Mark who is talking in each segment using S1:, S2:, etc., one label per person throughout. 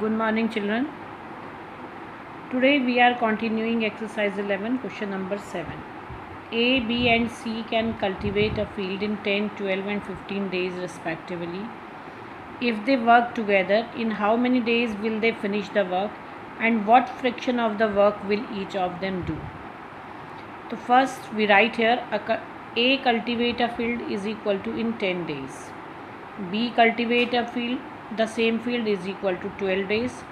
S1: Good morning, children. Today we are continuing exercise 11, question number 7. A, B and C can cultivate a field in 10, 12 and 15 days respectively. If they work together, in how many days will they finish the work and what fraction of the work will each of them do? So first we write here A cultivate a field is equal to in 10 days. B cultivate a field, the same field is equal to 12 days.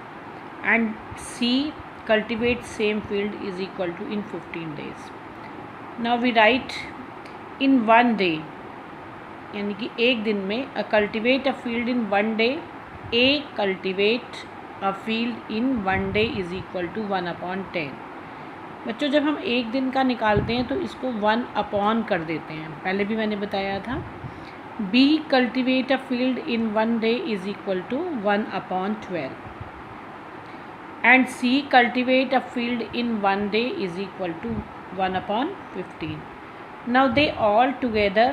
S1: And C cultivate same field is equal to in 15 days. Now we write in one day, यानी कि एक दिन में a cultivate a field in one day, A cultivate a field in one day is equal to 1/10. बच्चों जब हम एक दिन का निकालते हैं तो इसको 1 कर देते हैं, पहले भी मैंने बताया था. B cultivate a field in one day is equal to 1/12. And C cultivate a field in one day is equal to 1/15. Now they all together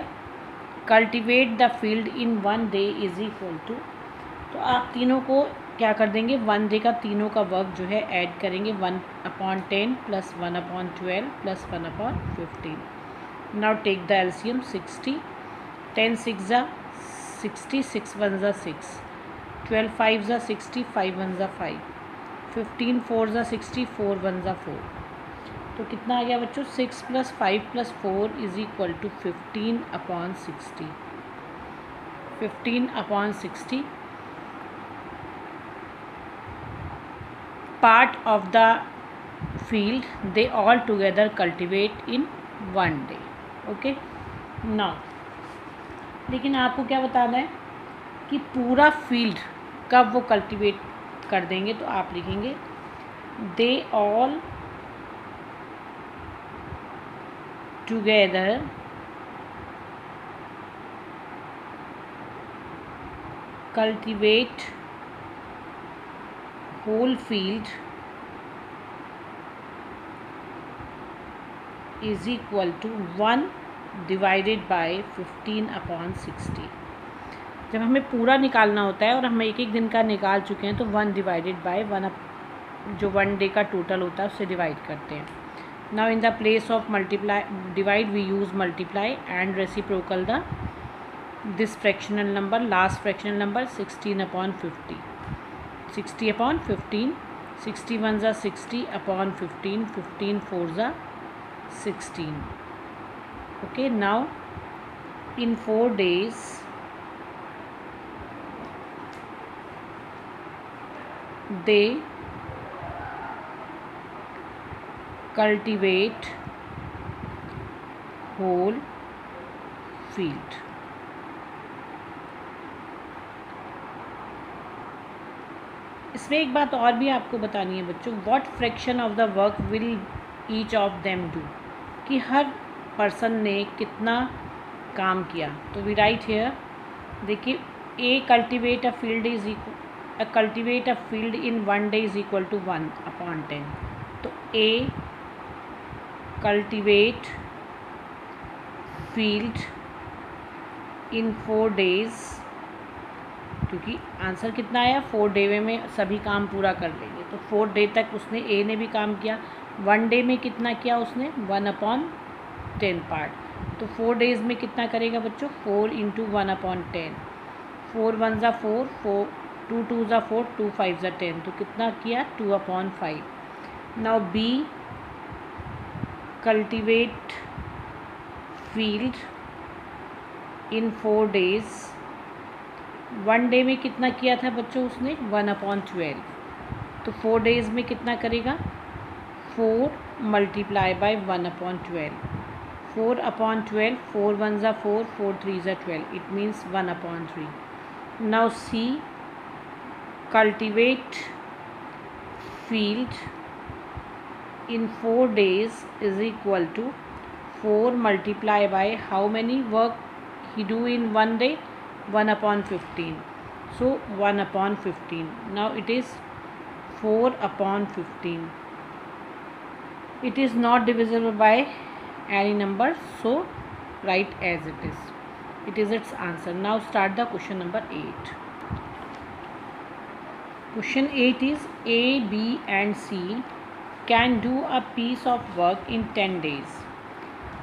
S1: cultivate the field in one day is equal to, तो आप तीनों को क्या कर देंगे, one day का तीनों का वर्क जो है ऐड करेंगे, 1/10 plus 1/12 plus 1/15. Now take the LCM 60. 10 6 ज़ा 60, 6 1 ज़ा 6, 12 5 ज़ा 60, 5 1 ज़ा 5, 15 4 ज़ा 60, 4 1 ज़ा 4. तो कितना आ गया बच्चों, 6 + 5 + 4 is equal to 15/60. 15/60 part of the field they all together cultivate in one day. Okay, now लेकिन आपको क्या बताना है कि पूरा फील्ड कब वो कल्टिवेट कर देंगे, तो आप लिखेंगे they all together cultivate whole field is equal to 1 divided by 15/60. जब हमें पूरा निकालना होता है और हम एक एक दिन का निकाल चुके हैं तो 1 डिवाइडेड बाय 1 जो वन डे का टोटल होता है उससे डिवाइड करते हैं. Now in the place of multiply divide we use multiply and reciprocal the this fractional number, last fractional number 16/50. 60/15, 60 1 ज़ा 60/15, 15 4 ज़ा 16. Okay, now in 4 days they cultivate whole field. इसमें एक बात और भी आपको बतानी है बच्चों, what fraction of the work will each of them do, कि हर पर्सन ने कितना काम किया. तो वी राइट हियर, देखिए A cultivate a field is equal cultivate a field in one day is equal to 1/10. तो A cultivate field in 4 days, क्योंकि answer कितना आया, 4 डे में सभी काम पूरा कर लेंगे. तो 4 डे तक उसने ए ने भी काम किया. वन डे में कितना किया उसने, 1/10 पार्ट. तो 4 days में कितना करेगा बच्चों, 4 × 1/10. 4 1 ज़ा 4, 2 2 ज़ा 4, 2 5 ज़ा 10. तो कितना किया, 2/5. Now B cultivate field in 4 days. One day में कितना किया था बच्चों उसने, 1/12. तो 4 days में कितना करेगा, 4 × 1/12. 4/12, 4 1 ज़ा 4, 4 3 ज़ा 12. It means 1/3. Now C cultivate field in 4 days is equal to 4 × how many work he do in one day, 1/15. So 1/15. Now it is 4/15. It is not divisible by any number, so write as it is. It is its answer. Now start the question number 8. Question 8 is A, B and C can do a piece of work in 10 days.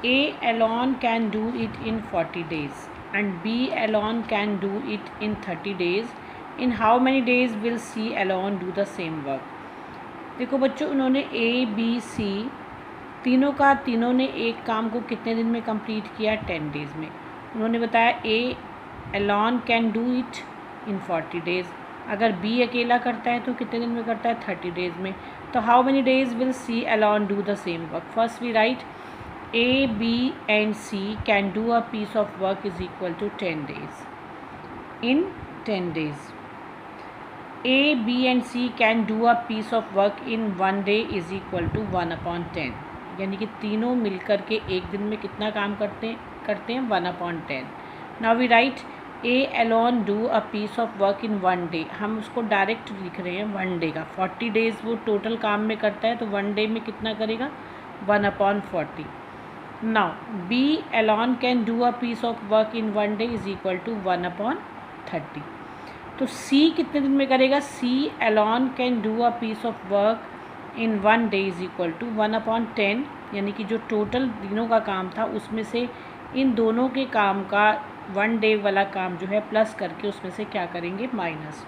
S1: A alone can do it in 40 days and B alone can do it in 30 days. In how many days will C alone do the same work? देखो बच्चों, उन्होंने A, B, C तीनों ने एक काम को कितने दिन में कंप्लीट किया? 10 डेज़ में। उन्होंने बताया A alone can do it in 40 days. अगर B अकेला करता है तो कितने दिन में करता है? 30 डेज़ में। तो how many days will C alone do the same work? First we write A, B and C can do a piece of work is equal to 10 days. In 10 days. A, B and C can do a piece of work in 1 day is equal to 1/10. यानी कि तीनों मिलकर के एक दिन में कितना काम करते हैं 1/10. Now we write A alone do a piece of work in 1 day. हम उसको डायरेक्ट लिख रहे हैं 1 डे का. 40 डेज़ वो टोटल काम में करता है, तो 1 डे में कितना करेगा? 1/40. Now B alone can do a piece of work in 1 day is equal to 1/30. तो C कितने दिन में करेगा? C alone can do a piece of work in 1 day is equal to 1/10. यानी कि जो टोटल दिनों का काम था उसमें से इन दोनों के काम का 1 डे वाला काम जो है प्लस करके उसमें से क्या करेंगे? माइनस.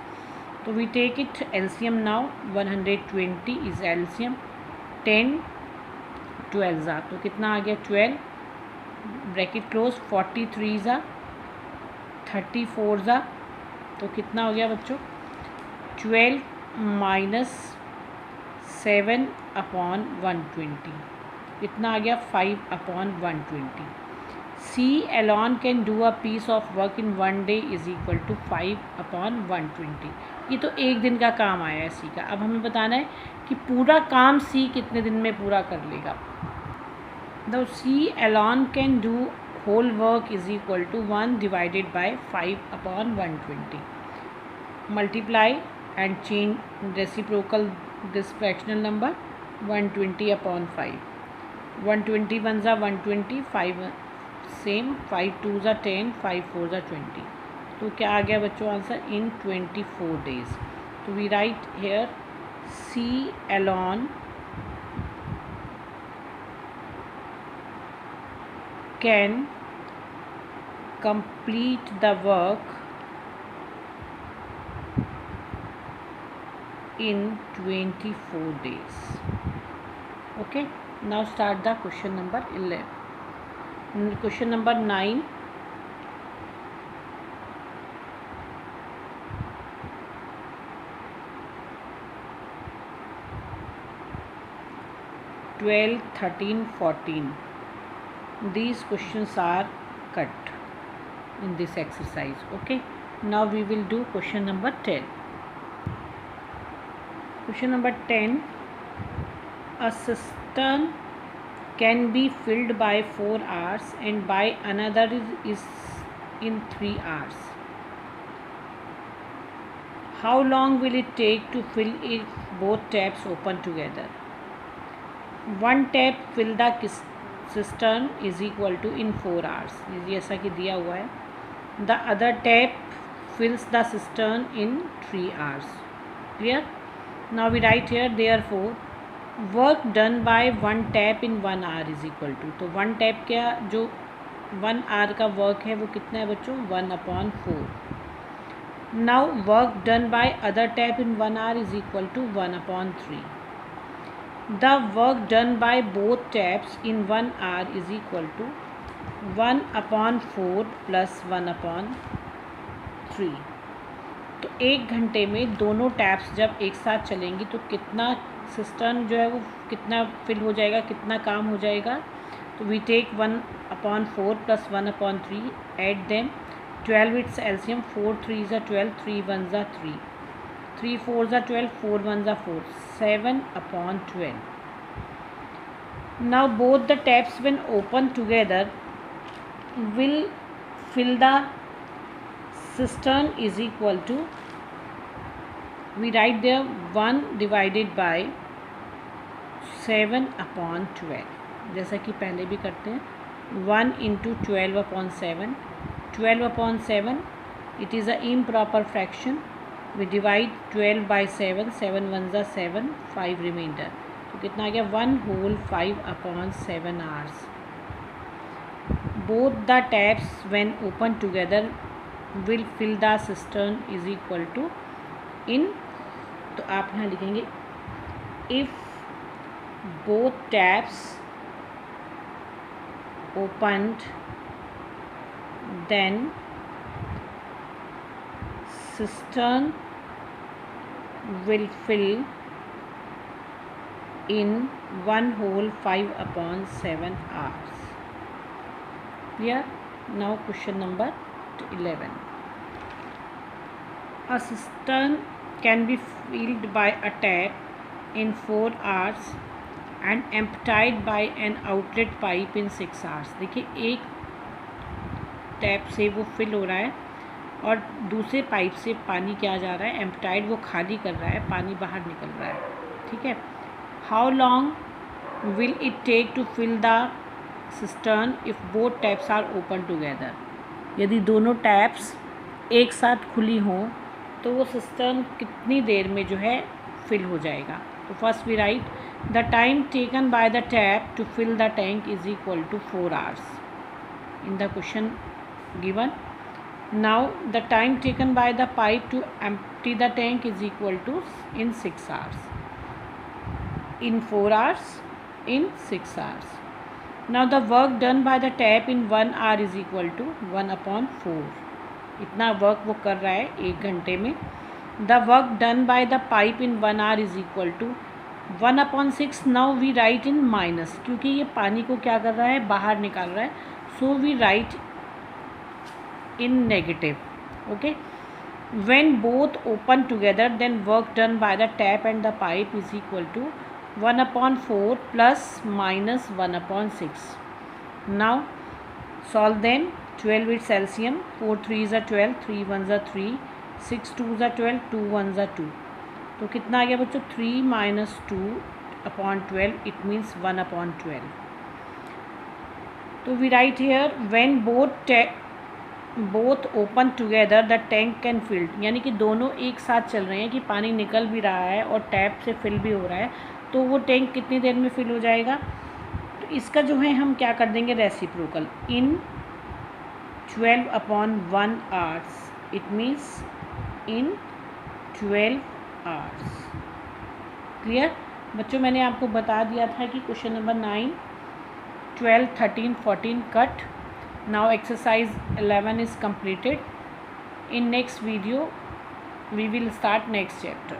S1: तो we take it LCM now. 120 is LCM. 10 12 ज़ा, तो कितना आ गया? 12 ब्रैकेट क्लोज. 43 ज़ा, 34 ज़ा, तो कितना हो गया बच्चों? 12 माइनस 7/120. कितना आ गया? 5/120. C alone can do a piece of work in 1 day is equal to 5/120. ये तो एक दिन का काम आया है C का. अब हमें बताना है कि पूरा काम C कितने दिन में पूरा कर लेगा. The C alone can do whole work is equal to 1 divided by 5/120. Multiply and change reciprocal this fractional number. 120/5. 120 1 ज़ा 120, 5 सेम, 5 2 ज़ा 10, 5 4 ज़ा 20. तो क्या आ गया बच्चों आंसर? In 24 days. तो we write here C alone can complete the work in 24 days. Okay, now start the question number 11. Question number 9. (12, 13, 14). These questions are cut in this exercise. Okay, now we will do question number 10. Question number 10. A cistern can be filled by 4 hours and by another is in 3 hours. How long will it take to fill if both taps open together? One tap fill the cistern is equal to in 4 hours. जैसा कि दिया हुआ है. The other tap fills the cistern in 3 hours. Clear? Now we write here therefore work done by 1 tap in 1 hour is equal to. तो 1 tap क्या जो 1 hour का work है वो कितना है बच्चों? 1/4. Now work done by other tap in 1 hour is equal to 1/3. The work done by both taps in 1 hour is equal to 1/4 plus 1/3. तो 1 घंटे में दोनों टैप्स जब एक साथ चलेंगी तो कितना सिस्टर्न जो है वो कितना फिल हो जाएगा, कितना काम हो जाएगा? तो we take 1/4 plus 1/3, add them. 12 it's LCM. 4 3 ज़ा 12, 3 1 ज़ा 3, 3 4 ज़ा 12, 4 1 ज़ा 4, 7/12. Now both the taps when open together will fill the cistern is equal to, we write there 1 divided by 7/12. जैसा कि पहले भी करते हैं. 1 into 12/7. 12/7 it is a improper fraction. We divide 12 by 7, 7 one ज़ा 7, 5 रिमाइंडर, तो कितना आ गया 1 whole 5 upon 7 hours. Both the taps when open together will fill the cistern is equal to in, तो आप यहाँ लिखेंगे if both taps opened then cistern will fill in 1 whole 5 upon 7 hours. Clear? Now question number 11. A cistern can be filled by a tap in 4 hours and emptied by an outlet pipe in 6 hours. देखिए एक tap से वो fill हो रहा है और दूसरे pipe से पानी क्या जा रहा है, एम्प्टाइड, वो खाली कर रहा है, पानी बाहर निकल रहा है, ठीक है। How long will it take to fill the cistern if both taps are open together, यदि दोनों टैप्स एक साथ खुली हों तो वो सिस्टर्न कितनी देर में जो है फिल हो जाएगा। तो first we write the time taken by the tap to fill the tank is equal to 4 hours in the question given. Now the time taken by the pipe to empty the tank is equal to in 6 hours, in 4 hours, in 6 hours. Now the work done by the tap in 1 hour is equal to 1 upon 4, इतना work वो कर रहा है 1 घंटे में। The work done by the pipe in 1 hour is equal to 1 upon 6. Now we write in minus, क्योंकि ये पानी को क्या कर रहा है, बाहर निकाल रहा है, so we write in negative, okay. When both open together then work done by the tap and the pipe is equal to 1 upon 4 plus minus 1 upon 6. Now solve them. 12 it's LCM, 4 3 ज़ा 12, 3 1 ज़ा 3, 6 2 ज़ा 12, 2 1 ज़ा 2, तो कितना आ गया बच्चों 3 minus 2 upon 12, it means 1 upon 12. तो we write here when both open together the tank can filled, यानी कि दोनों एक साथ चल रहे हैं कि पानी निकल भी रहा है और टैप से फिल भी हो रहा है, तो वो टैंक कितनी देर में फिल हो जाएगा। तो इसका जो है हम क्या कर देंगे reciprocal, in 12 upon 1 hours, it means in 12 hours. Clear बच्चों, मैंने आपको बता दिया था कि question number 9, 12, 13, 14 cut. Now exercise 11 is completed. In next video we will start next chapter.